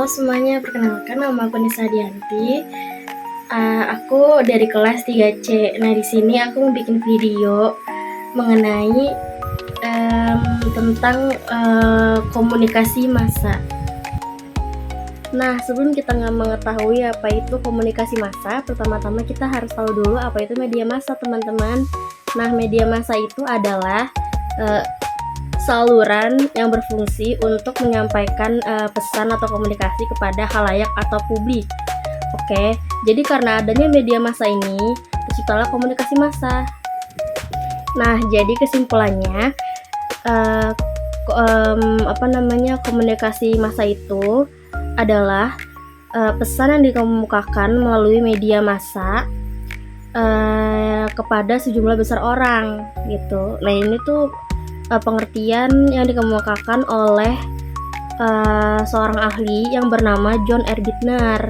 Halo semuanya, perkenalkan nama aku Nisa Dianti. Aku dari kelas 3C. Nah, di sini aku mau bikin video mengenai tentang komunikasi massa. Nah, sebelum kita mengetahui apa itu komunikasi massa, pertama-tama kita harus tahu dulu apa itu media massa, teman-teman. Nah, media massa itu adalah saluran yang berfungsi untuk menyampaikan pesan atau komunikasi kepada khalayak atau publik. Oke, jadi karena adanya media massa ini, terciptalah komunikasi massa. Nah, jadi kesimpulannya, komunikasi massa itu adalah pesan yang dikemukakan melalui media massa kepada sejumlah besar orang, gitu. Nah, ini tuh pengertian yang dikemukakan oleh seorang ahli yang bernama John R. Bittner.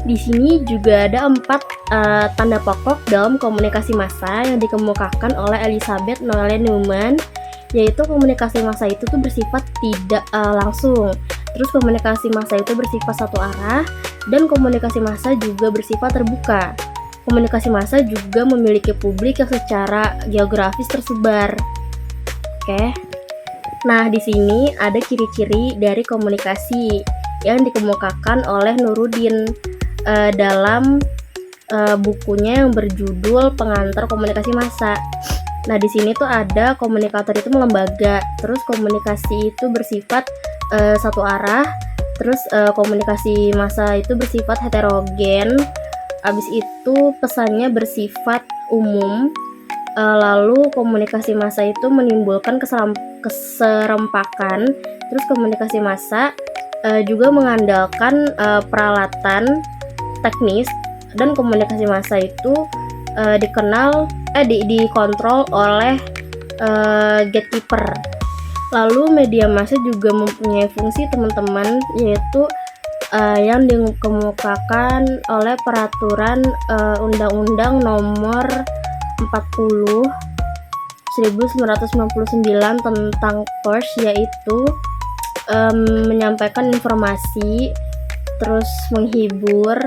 Di sini juga ada 4 tanda pokok dalam komunikasi massa yang dikemukakan oleh Elizabeth Noelle Neumann, yaitu komunikasi massa itu tuh bersifat tidak langsung, terus komunikasi massa itu bersifat satu arah, dan komunikasi massa juga bersifat terbuka. Komunikasi massa juga memiliki publik yang secara geografis tersebar. Oke. Nah, di sini ada ciri-ciri dari komunikasi yang dikemukakan oleh Nuruddin dalam bukunya yang berjudul Pengantar Komunikasi Massa. Nah, di sini tuh ada komunikator itu melembaga, terus komunikasi itu bersifat satu arah, terus komunikasi massa itu bersifat heterogen. Abis itu pesannya bersifat umum, lalu komunikasi massa itu menimbulkan keserempakan, terus komunikasi massa juga mengandalkan peralatan teknis, dan komunikasi massa itu dikontrol oleh gatekeeper. Lalu media massa juga mempunyai fungsi, teman-teman, yaitu yang dikemukakan oleh peraturan Undang-Undang Nomor 40 1999 tentang pers, yaitu menyampaikan informasi, terus menghibur,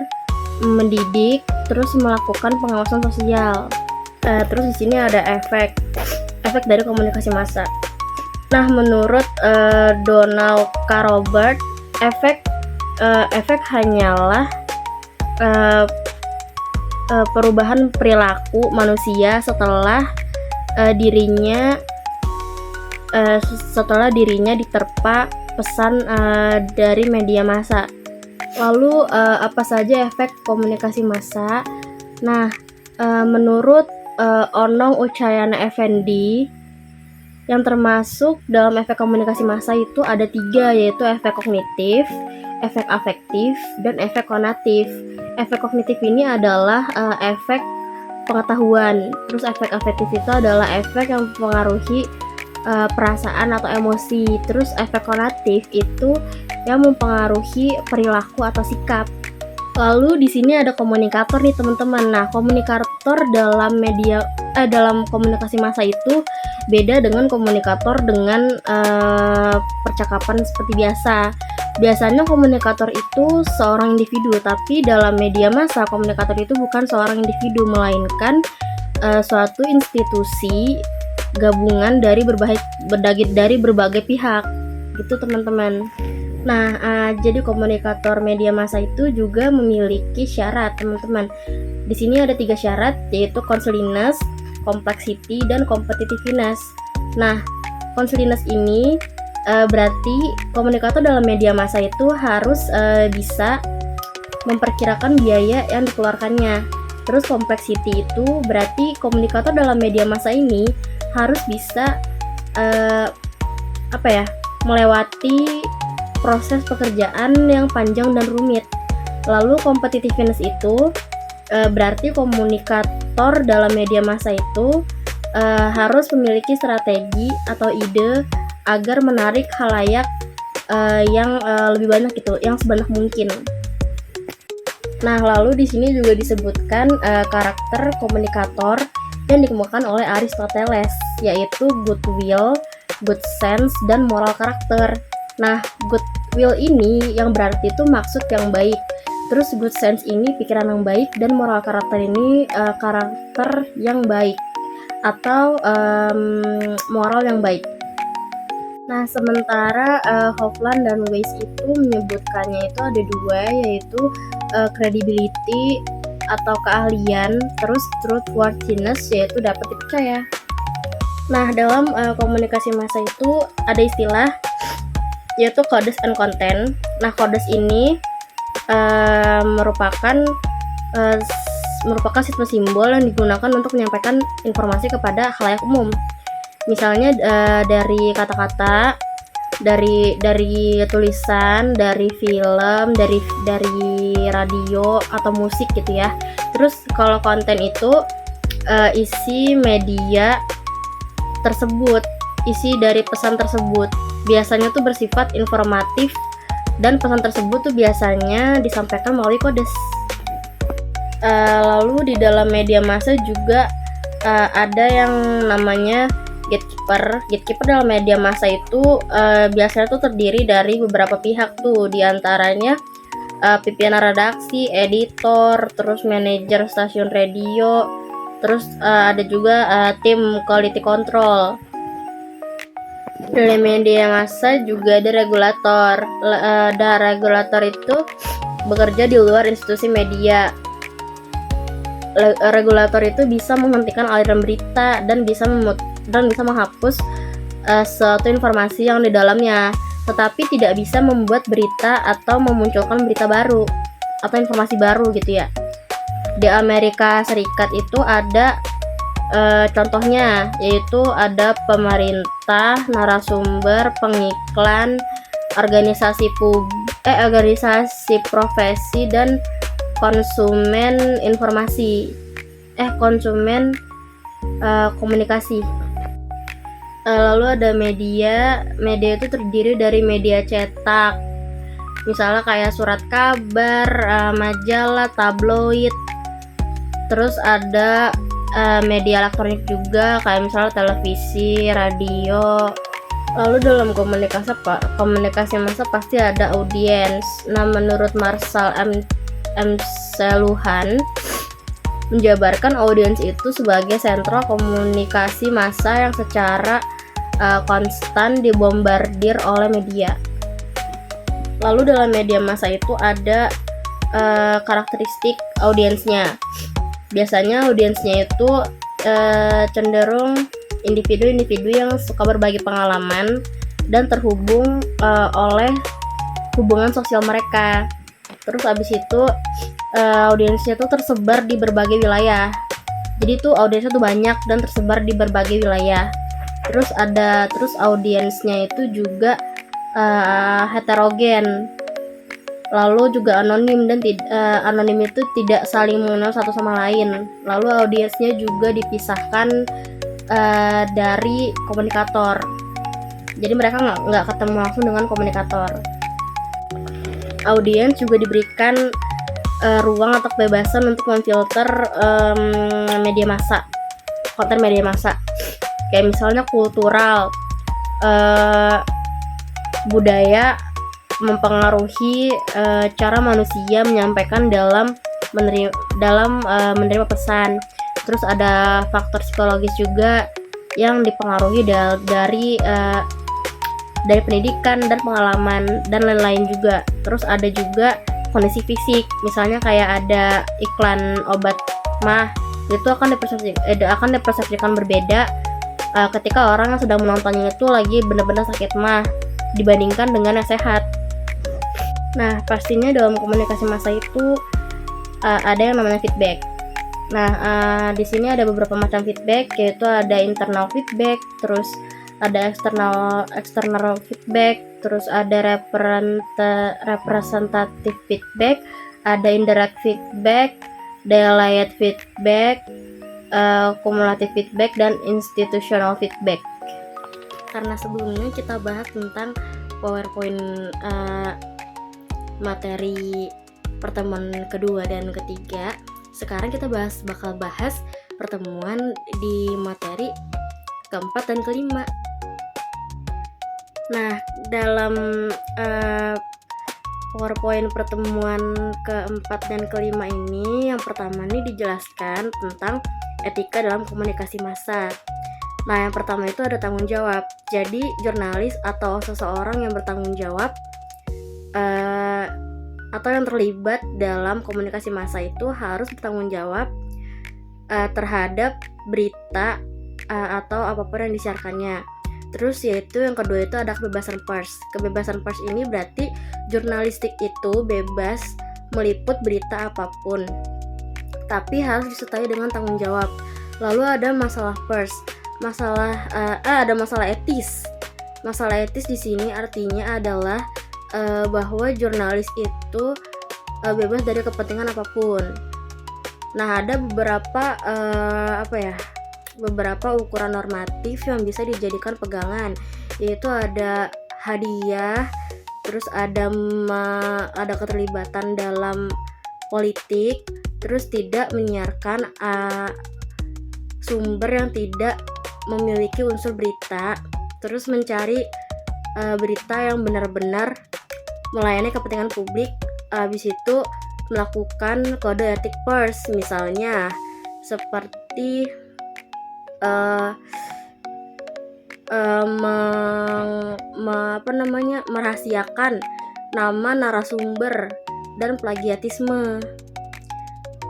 mendidik, terus melakukan pengawasan sosial. Terus di sini ada efek dari komunikasi massa. Nah, menurut Donald K. Roberts, efek hanyalah perubahan perilaku manusia setelah dirinya diterpa pesan dari media massa. Lalu apa saja efek komunikasi massa? Nah, menurut Onong Uchayana Effendi, yang termasuk dalam efek komunikasi massa itu ada 3, yaitu efek kognitif, efek afektif, dan efek konatif. Efek kognitif ini adalah efek pengetahuan, terus efek afektif itu adalah efek yang mempengaruhi perasaan atau emosi, terus efek konatif itu yang mempengaruhi perilaku atau sikap. Lalu di sini ada komunikator nih, teman-teman. Nah, komunikator dalam komunikasi massa itu beda dengan komunikator dengan percakapan seperti biasa. Biasanya komunikator itu seorang individu, tapi dalam media massa komunikator itu bukan seorang individu, melainkan suatu institusi gabungan dari berbagai pihak, gitu, teman-teman. Nah, jadi komunikator media massa itu juga memiliki syarat, teman-teman. Di sini ada 3 syarat, yaitu consciousness, complexity, dan competitiveness. Nah, consciousness ini berarti komunikator dalam media massa itu harus bisa memperkirakan biaya yang dikeluarkannya. Terus complexity itu berarti komunikator dalam media massa ini harus bisa melewati proses pekerjaan yang panjang dan rumit. Lalu competitiveness itu berarti komunikator dalam media massa itu harus memiliki strategi atau ide agar menarik khalayak yang lebih banyak, gitu, yang sebanyak mungkin. Nah, lalu di sini juga disebutkan karakter komunikator yang dikemukakan oleh Aristoteles, yaitu goodwill, good sense, dan moral karakter. Nah, good Will ini yang berarti itu maksud yang baik. Terus good sense ini pikiran yang baik, dan moral karakter ini karakter yang baik atau moral yang baik. Nah, sementara Hofland dan Weiss itu menyebutkannya itu ada dua, yaitu credibility atau keahlian, terus trustworthiness yaitu dapat dipercaya. Nah, dalam komunikasi massa itu ada istilah yaitu codes and content. Nah, codes ini merupakan sistem simbol yang digunakan untuk menyampaikan informasi kepada khalayak umum. Misalnya dari kata-kata, dari tulisan, dari film, dari radio atau musik gitu ya. Terus kalau konten itu isi media tersebut, isi dari pesan tersebut biasanya tuh bersifat informatif, dan pesan tersebut tuh biasanya disampaikan melalui kodes. Lalu di dalam media massa juga ada yang namanya gatekeeper. Gatekeeper dalam media massa itu biasanya tuh terdiri dari beberapa pihak tuh, diantaranya pimpinan redaksi, editor, terus manajer stasiun radio, terus ada juga tim quality control. Dalam media massa juga ada regulator. Regulator itu bekerja di luar institusi media. Regulator itu bisa menghentikan aliran berita dan bisa menghapus suatu informasi yang di dalamnya, tetapi tidak bisa membuat berita atau memunculkan berita baru atau informasi baru gitu ya. Di Amerika Serikat itu ada contohnya, yaitu ada pemerintah, narasumber, pengiklan, organisasi profesi, dan konsumen informasi, konsumen komunikasi. Lalu ada media itu terdiri dari media cetak, misalnya kayak surat kabar, majalah, tabloid. Terus ada media elektronik juga, kayak misalnya televisi, radio. Lalu dalam komunikasi massa pasti ada audiens. Nah, menurut Marshall M. Seluhan menjabarkan audiens itu sebagai sentral komunikasi massa yang secara konstan dibombardir oleh media. Lalu dalam media massa itu ada karakteristik audiensnya. Biasanya audiensnya itu cenderung individu-individu yang suka berbagi pengalaman dan terhubung oleh hubungan sosial mereka. Terus abis itu audiensnya tuh tersebar di berbagai wilayah. Jadi tuh audiensnya tuh banyak dan tersebar di berbagai wilayah. Terus audiensnya itu juga heterogen. Lalu juga anonim, dan anonim itu tidak saling mengenal satu sama lain. Lalu audiensnya juga dipisahkan dari komunikator. Jadi mereka nggak ketemu langsung dengan komunikator. Audiens juga diberikan ruang atau kebebasan untuk memfilter media massa, konten media massa. Kayak misalnya kultural, budaya mempengaruhi cara manusia menyampaikan dalam menerima pesan. Terus ada faktor psikologis juga yang dipengaruhi dari pendidikan dan pengalaman dan lain-lain juga. Terus ada juga kondisi fisik, misalnya kayak ada iklan obat mah, itu akan dipersepsikan berbeda ketika orang yang sedang menontonnya itu lagi benar-benar sakit mah dibandingkan dengan yang sehat. Nah, pastinya dalam komunikasi massa itu ada yang namanya feedback. Nah, di sini ada beberapa macam feedback, yaitu ada internal feedback, terus ada external feedback, terus ada representative feedback, ada indirect feedback, delayed feedback, cumulative feedback, dan institutional feedback. Karena sebelumnya kita bahas tentang PowerPoint materi pertemuan kedua dan ketiga, sekarang kita bakal bahas pertemuan di materi keempat dan kelima. Nah, dalam PowerPoint pertemuan keempat dan kelima ini, yang pertama nih dijelaskan tentang etika dalam komunikasi massa. Nah, yang pertama itu ada tanggung jawab. Jadi, jurnalis atau seseorang yang bertanggung jawab atau yang terlibat dalam komunikasi massa itu harus bertanggung jawab terhadap berita atau apapun yang disiarkannya. Terus yaitu yang kedua itu ada kebebasan pers. Kebebasan pers ini berarti jurnalistik itu bebas meliput berita apapun, tapi harus disertai dengan tanggung jawab. Lalu ada masalah pers. Ada masalah etis. Masalah etis di sini artinya adalah bahwa jurnalis itu bebas dari kepentingan apapun. Nah, ada beberapa ukuran normatif yang bisa dijadikan pegangan, yaitu ada hadiah, terus ada keterlibatan dalam politik, terus tidak menyiarkan sumber yang tidak memiliki unsur berita, terus mencari berita yang benar-benar melayani kepentingan publik, habis itu melakukan kode etik pers, misalnya seperti merahasiakan nama narasumber dan plagiatisme.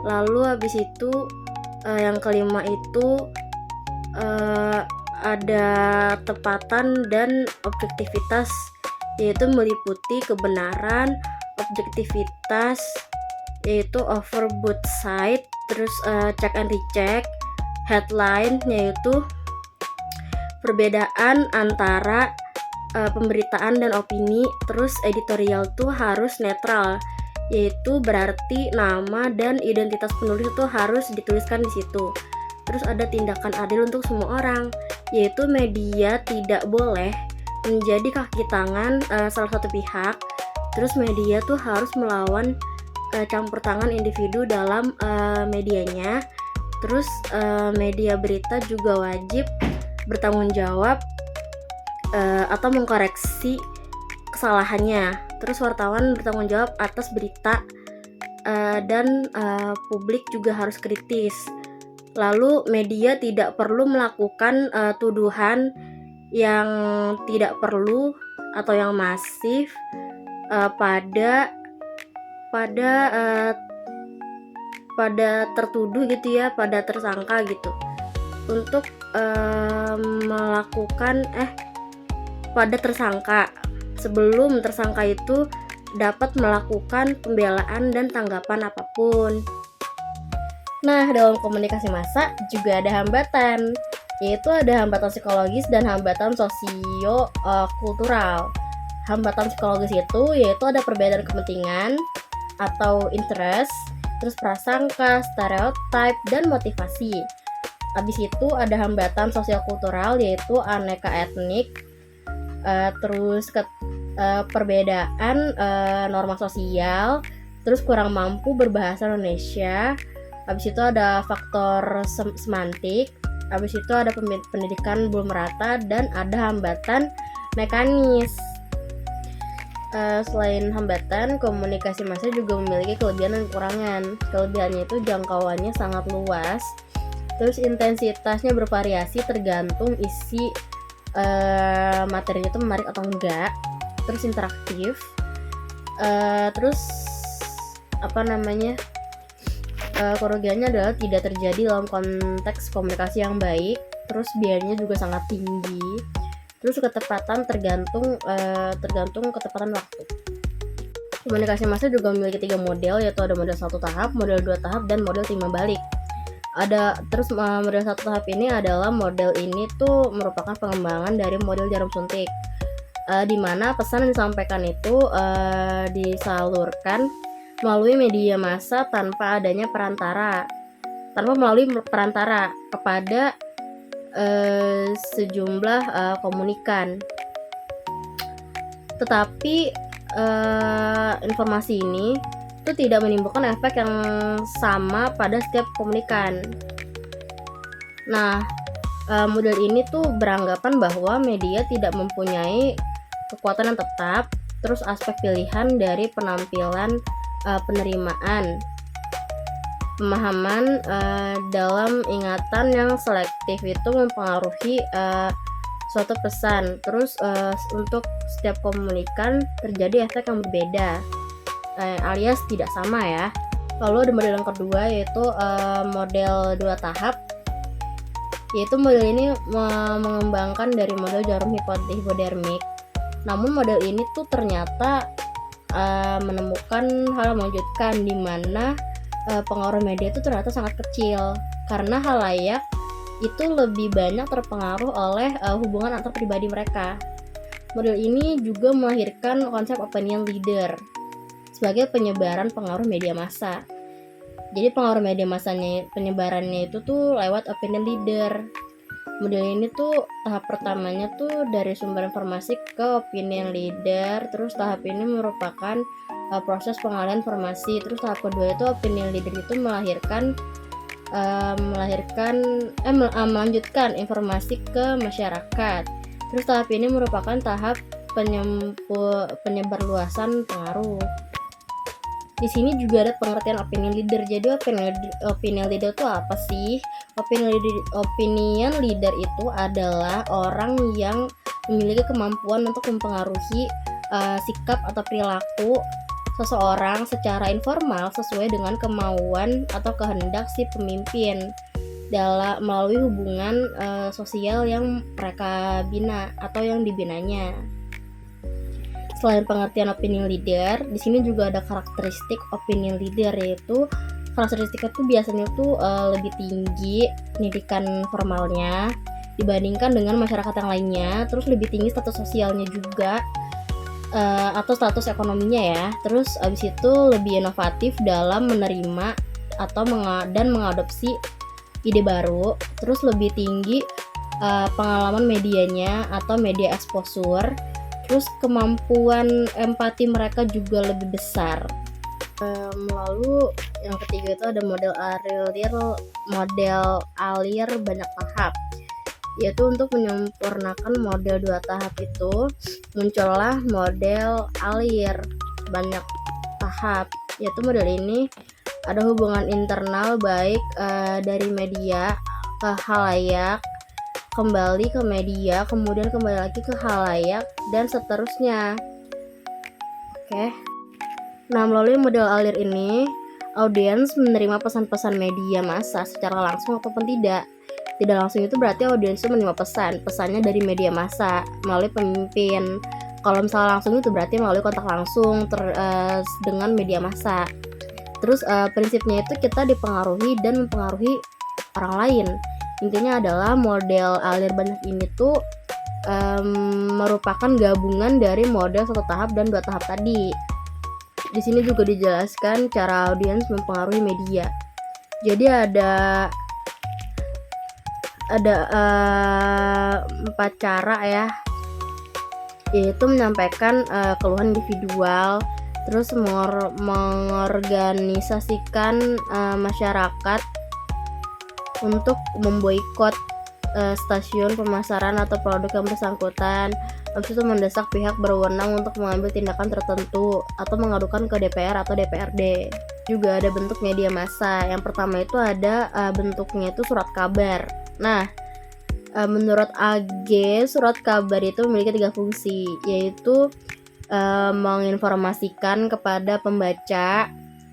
Lalu habis itu yang kelima itu ada tepatan dan objektivitas, yaitu meliputi kebenaran, objektivitas yaitu over both side, terus check and recheck, headline yaitu perbedaan antara pemberitaan dan opini, terus editorial tuh harus netral, yaitu berarti nama dan identitas penulis itu harus dituliskan di situ. Terus ada tindakan adil untuk semua orang, yaitu media tidak boleh menjadi kaki tangan salah satu pihak. Terus media tuh harus melawan campur tangan individu dalam medianya. Terus media berita juga wajib bertanggung jawab atau mengkoreksi kesalahannya. Terus wartawan bertanggung jawab atas berita dan publik juga harus kritis. Lalu media tidak perlu melakukan tuduhan yang tidak perlu atau yang masif pada tertuduh gitu ya, pada tersangka gitu, untuk pada tersangka sebelum tersangka itu dapat melakukan pembelaan dan tanggapan apapun. Nah, dalam komunikasi massa juga ada hambatan, yaitu ada hambatan psikologis dan hambatan sosio-kultural. Hambatan psikologis itu yaitu ada perbedaan kepentingan atau interest, terus prasangka, stereotip, dan motivasi. Habis itu ada hambatan sosial kultural yaitu aneka etnik, terus perbedaan norma sosial, terus kurang mampu berbahasa Indonesia. Habis itu ada faktor semantik, habis itu ada pendidikan belum merata, dan ada hambatan mekanis. Selain hambatan, komunikasi massa juga memiliki kelebihan dan kekurangan. Kelebihannya itu jangkauannya sangat luas, terus intensitasnya bervariasi tergantung isi materinya itu menarik atau enggak, terus interaktif, terus kerugiannya adalah tidak terjadi dalam konteks komunikasi yang baik, terus biayanya juga sangat tinggi, terus ketepatan tergantung ketepatan waktu. Komunikasi massa juga memiliki 3 model, yaitu ada model 1 tahap, model 2 tahap, dan model timbal balik. Model 1 tahap ini adalah model ini tuh merupakan pengembangan dari model jarum suntik, di mana pesan yang disampaikan itu disalurkan melalui media massa tanpa melalui perantara kepada sejumlah komunikan. Tetapi informasi ini itu tidak menimbulkan efek yang sama pada setiap komunikan. Nah, model ini tuh beranggapan bahwa media tidak mempunyai kekuatan yang tetap, terus aspek pilihan dari penampilan penerimaan, pemahaman dalam ingatan yang selektif itu mempengaruhi suatu pesan. Terus untuk setiap komunikan terjadi efek yang berbeda, alias tidak sama ya. Lalu ada model yang kedua, yaitu model 2 tahap, yaitu model ini mengembangkan dari model jarum hipodermik. Namun model ini tuh ternyata menemukan hal yang mengejutkan, di mana pengaruh media itu ternyata sangat kecil, karena halayak itu lebih banyak terpengaruh oleh hubungan antar pribadi mereka. Model ini juga melahirkan konsep opinion leader sebagai penyebaran pengaruh media massa. Jadi pengaruh media massanya, penyebarannya itu tuh lewat opinion leader. Model ini tuh tahap pertamanya tuh dari sumber informasi ke opinion leader, terus tahap ini merupakan proses pengalihan informasi. Terus tahap kedua itu opinion leader itu melanjutkan informasi ke masyarakat. Terus tahap ini merupakan tahap penyebarluasan pengaruh. Di sini juga ada pengertian opinion leader. Jadi opinion leader itu apa sih? Opinion leader itu adalah orang yang memiliki kemampuan untuk mempengaruhi sikap atau perilaku seseorang secara informal sesuai dengan kemauan atau kehendak si pemimpin melalui hubungan sosial yang mereka bina atau yang dibinanya. Selain pengertian opinion leader, di sini juga ada karakteristik opinion leader, yaitu karakteristiknya tuh biasanya tuh lebih tinggi pendidikan formalnya dibandingkan dengan masyarakat yang lainnya, terus lebih tinggi status sosialnya juga atau status ekonominya ya. Terus abis itu lebih inovatif dalam menerima atau dan mengadopsi ide baru, terus lebih tinggi pengalaman medianya atau media exposure. Terus kemampuan empati mereka juga lebih besar. Lalu yang ketiga itu ada model alir banyak tahap, yaitu untuk menyempurnakan model 2 tahap itu muncullah model alir banyak tahap, yaitu model ini ada hubungan internal baik dari media ke halayak, kembali ke media, kemudian kembali lagi ke halayak, dan seterusnya. Oke. Nah, melalui model alir ini, audiens menerima pesan-pesan media massa secara langsung ataupun tidak. Tidak langsung itu berarti audiens itu menerima pesannya dari media massa melalui pemimpin. Kalau misalnya langsung itu berarti melalui kontak langsung dengan media massa. Terus prinsipnya itu kita dipengaruhi dan mempengaruhi orang lain. Intinya adalah model alir banyak ini tuh merupakan gabungan dari model 1 tahap dan 2 tahap tadi. Di sini juga dijelaskan cara audiens mempengaruhi media. Jadi ada 4 cara ya, yaitu menyampaikan keluhan individual, terus mengorganisasikan masyarakat untuk memboikot stasiun pemasaran atau produk yang bersangkutan. Habis itu mendesak pihak berwenang untuk mengambil tindakan tertentu atau mengadukan ke DPR atau DPRD. Juga ada bentuk media massa. Yang pertama itu ada bentuknya itu surat kabar. Nah, menurut AG, surat kabar itu memiliki 3 fungsi, yaitu menginformasikan kepada pembaca,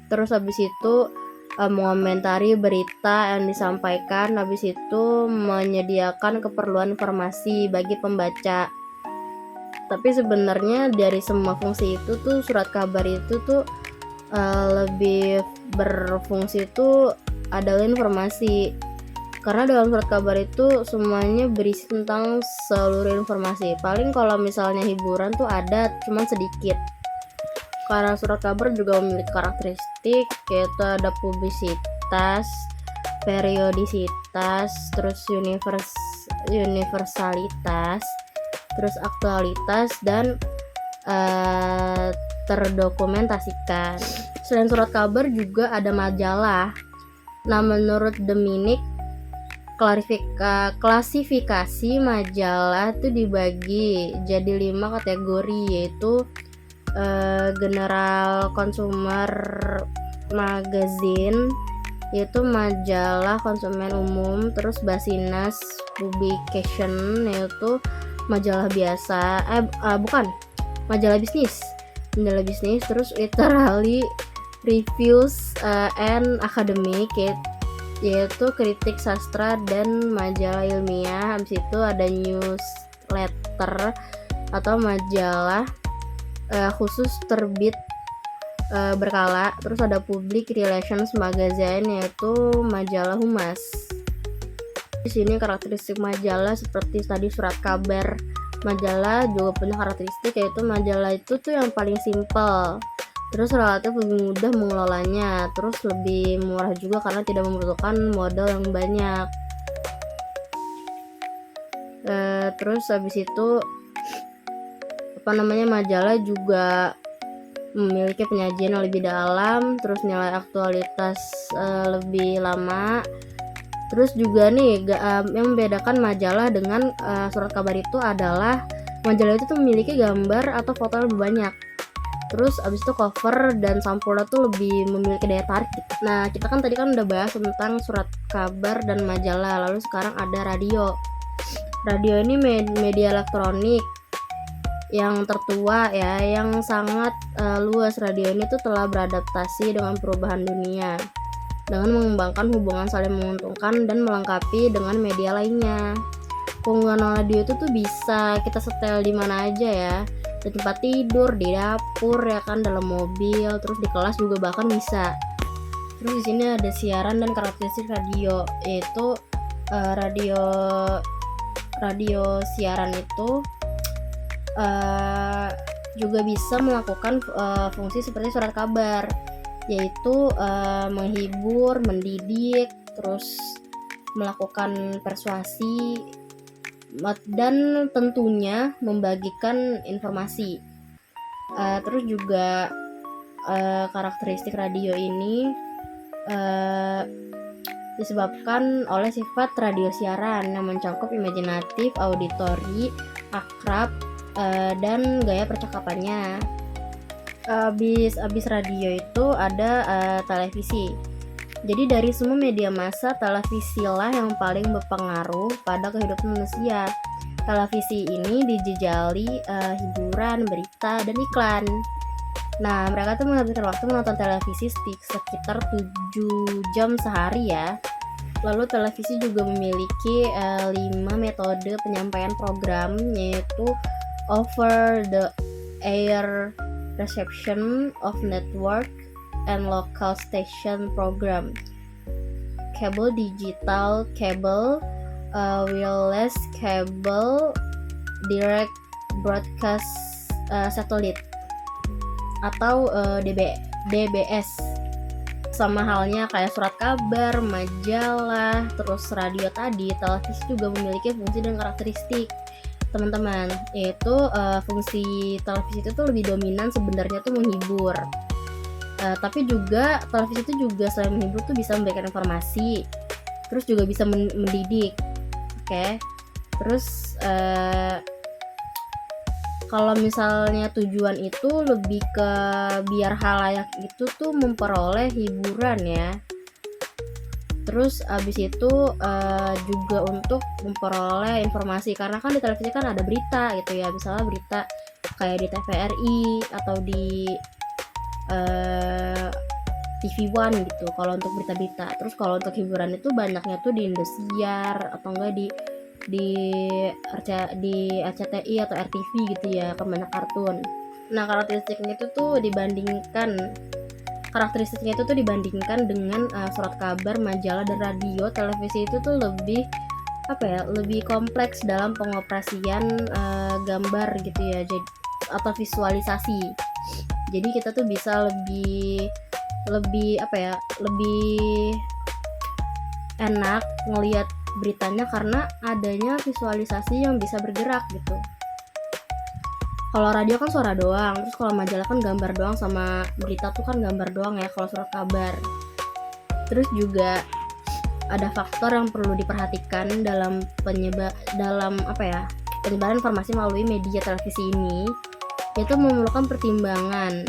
terus habis itu mengomentari berita yang disampaikan, habis itu menyediakan keperluan informasi bagi pembaca. Tapi sebenarnya dari semua fungsi itu tuh surat kabar itu tuh lebih berfungsi itu adalah informasi, karena dalam surat kabar itu semuanya berisi tentang seluruh informasi. Paling kalau misalnya hiburan tuh ada cuman sedikit. Karena surat kabar juga memiliki karakteristik, yaitu ada publisitas, periodisitas, terus universalitas, terus aktualitas, dan terdokumentasikan. Selain surat kabar juga ada majalah. Nah, menurut Dominic Klasifikasi majalah tuh dibagi jadi 5 kategori, yaitu general consumer magazine, yaitu majalah konsumen umum. Terus Basinas publication, yaitu majalah biasa, bukan, majalah bisnis. Terus literary reviews and academic, yaitu kritik sastra dan majalah ilmiah. Habis itu ada newsletter atau majalah khusus terbit berkala. Terus ada public relations magazine, yaitu majalah humas. Di sini karakteristik majalah seperti tadi surat kabar. Majalah juga punya karakteristik, yaitu majalah itu tuh yang paling simple, terus relatif lebih mudah mengelolanya, terus lebih murah juga karena tidak membutuhkan modal yang banyak. Terus habis itu majalah juga memiliki penyajian yang lebih dalam, terus nilai aktualitas lebih lama. Terus juga nih yang membedakan majalah dengan surat kabar itu adalah majalah itu tuh memiliki gambar atau foto yang lebih banyak. Terus abis itu cover dan sampulnya tuh lebih memiliki daya tarik gitu. Nah, kita kan tadi udah bahas tentang surat kabar dan majalah. Lalu sekarang ada radio. Radio ini media elektronik yang tertua ya, yang sangat luas. Radio ini tuh telah beradaptasi dengan perubahan dunia dengan mengembangkan hubungan saling menguntungkan dan melengkapi dengan media lainnya. Penggunaan radio itu tuh bisa kita setel di mana aja ya, di tempat tidur, di dapur ya kan, dalam mobil, terus di kelas juga bahkan bisa. Terus di sini ada siaran dan karakteristik radio, yaitu radio siaran itu juga bisa melakukan fungsi seperti surat kabar, yaitu menghibur, mendidik, terus melakukan persuasi, dan tentunya membagikan informasi. Terus juga karakteristik radio ini disebabkan oleh sifat radio siaran yang mencakup imajinatif, auditori, akrab, dan gaya percakapannya. Abis radio itu ada televisi. Jadi dari semua media massa, televisilah yang paling berpengaruh pada kehidupan manusia. Televisi ini dijejali hiburan, berita, dan iklan. Nah, mereka tuh menghabiskan waktu menonton televisi sekitar 7 jam sehari ya. Lalu televisi juga memiliki 5 metode penyampaian program, yaitu over the air reception of network and local station program, cable, digital cable, wireless cable, direct broadcast satellite atau DBS. Sama halnya kayak surat kabar, majalah, terus radio tadi, televisi juga memiliki fungsi dan karakteristik teman-teman, yaitu fungsi televisi itu tuh lebih dominan sebenarnya tuh menghibur, tapi juga televisi itu juga selain menghibur tuh bisa memberikan informasi, terus juga bisa mendidik. Oke. Terus kalau misalnya tujuan itu lebih ke biar halayak itu tuh memperoleh hiburan ya. Terus abis itu juga untuk memperoleh informasi, karena kan di televisi kan ada berita gitu ya, misalnya berita kayak di TVRI atau di TV One gitu kalau untuk berita-berita. Terus kalau untuk hiburan itu banyaknya tuh di Indosiar atau enggak di RCTI atau RTV gitu ya, kebanyakan kartun. Nah, karakteristiknya itu tuh dibandingkan dengan surat kabar, majalah, dan radio, televisi itu tuh lebih lebih kompleks dalam pengoperasian gambar gitu ya, jadi atau visualisasi. Jadi kita tuh bisa lebih enak ngelihat beritanya karena adanya visualisasi yang bisa bergerak gitu. Kalau radio kan suara doang, terus kalau majalah kan gambar doang, sama berita tuh kan gambar doang ya kalau surat kabar. Terus juga ada faktor yang perlu diperhatikan dalam penyebaran informasi melalui media televisi ini, yaitu memerlukan pertimbangan.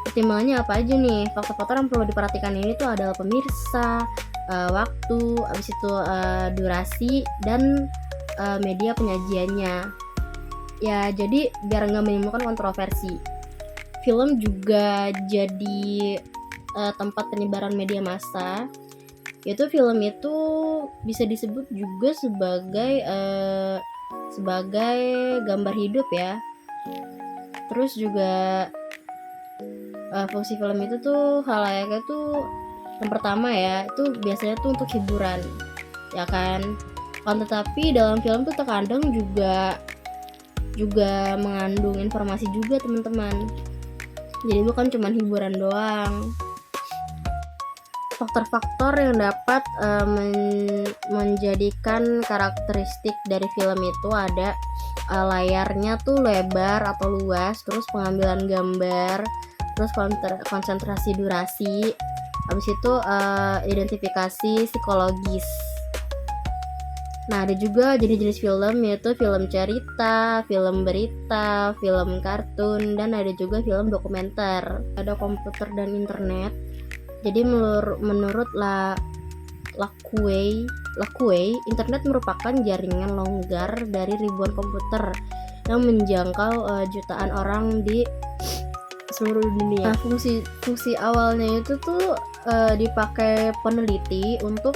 Pertimbangannya apa aja nih? Faktor-faktor yang perlu diperhatikan ini tuh adalah pemirsa, waktu, habis itu durasi, dan media penyajiannya. Ya, jadi biar nggak menimbulkan kontroversi. Film juga jadi tempat penyebaran media massa, yaitu film itu bisa disebut juga sebagai gambar hidup ya. Terus juga fungsi film itu tuh halayaknya tuh yang pertama ya, itu biasanya tuh untuk hiburan, ya kan. Tetapi dalam film tuh terkadang juga mengandung informasi juga teman-teman. Jadi bukan cuma hiburan doang. Faktor-faktor yang dapat menjadikan karakteristik dari film itu ada layarnya tuh lebar atau luas, terus pengambilan gambar, terus konsentrasi durasi, habis itu identifikasi psikologis. Nah, ada juga jenis-jenis film, yaitu film cerita, film berita, film kartun, dan ada juga film dokumenter. Ada komputer dan internet. Jadi menurut Laquay, internet merupakan jaringan longgar dari ribuan komputer yang menjangkau jutaan orang di seluruh dunia. Nah, fungsi awalnya itu tuh dipakai peneliti untuk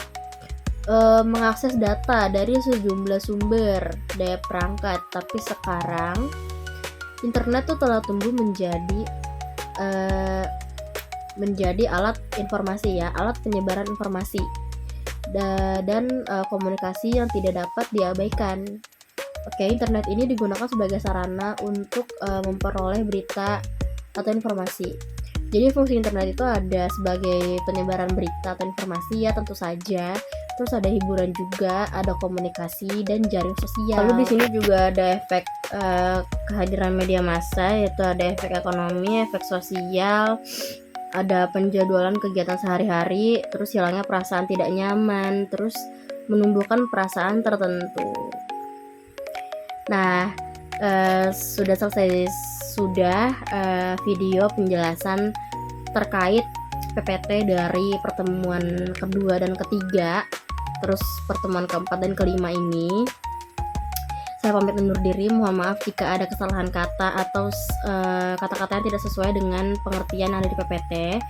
mengakses data dari sejumlah sumber daya perangkat, tapi sekarang internet tuh telah tumbuh menjadi alat informasi ya, alat penyebaran informasi dan komunikasi yang tidak dapat diabaikan. Oke, internet ini digunakan sebagai sarana untuk memperoleh berita atau informasi. Jadi fungsi internet itu ada sebagai penyebaran berita atau informasi ya, tentu saja. Terus ada hiburan juga, ada komunikasi dan jaring sosial. Lalu di sini juga ada efek kehadiran media massa, yaitu ada efek ekonomi, efek sosial, ada penjadwalan kegiatan sehari-hari, terus hilangnya perasaan tidak nyaman, terus menumbuhkan perasaan tertentu. Nah, sudah selesai video penjelasan terkait PPT dari pertemuan kedua dan ketiga, terus pertemuan keempat dan kelima ini. Saya pamit undur diri, mohon maaf jika ada kesalahan kata atau kata-kata yang tidak sesuai dengan pengertian yang ada di PPT.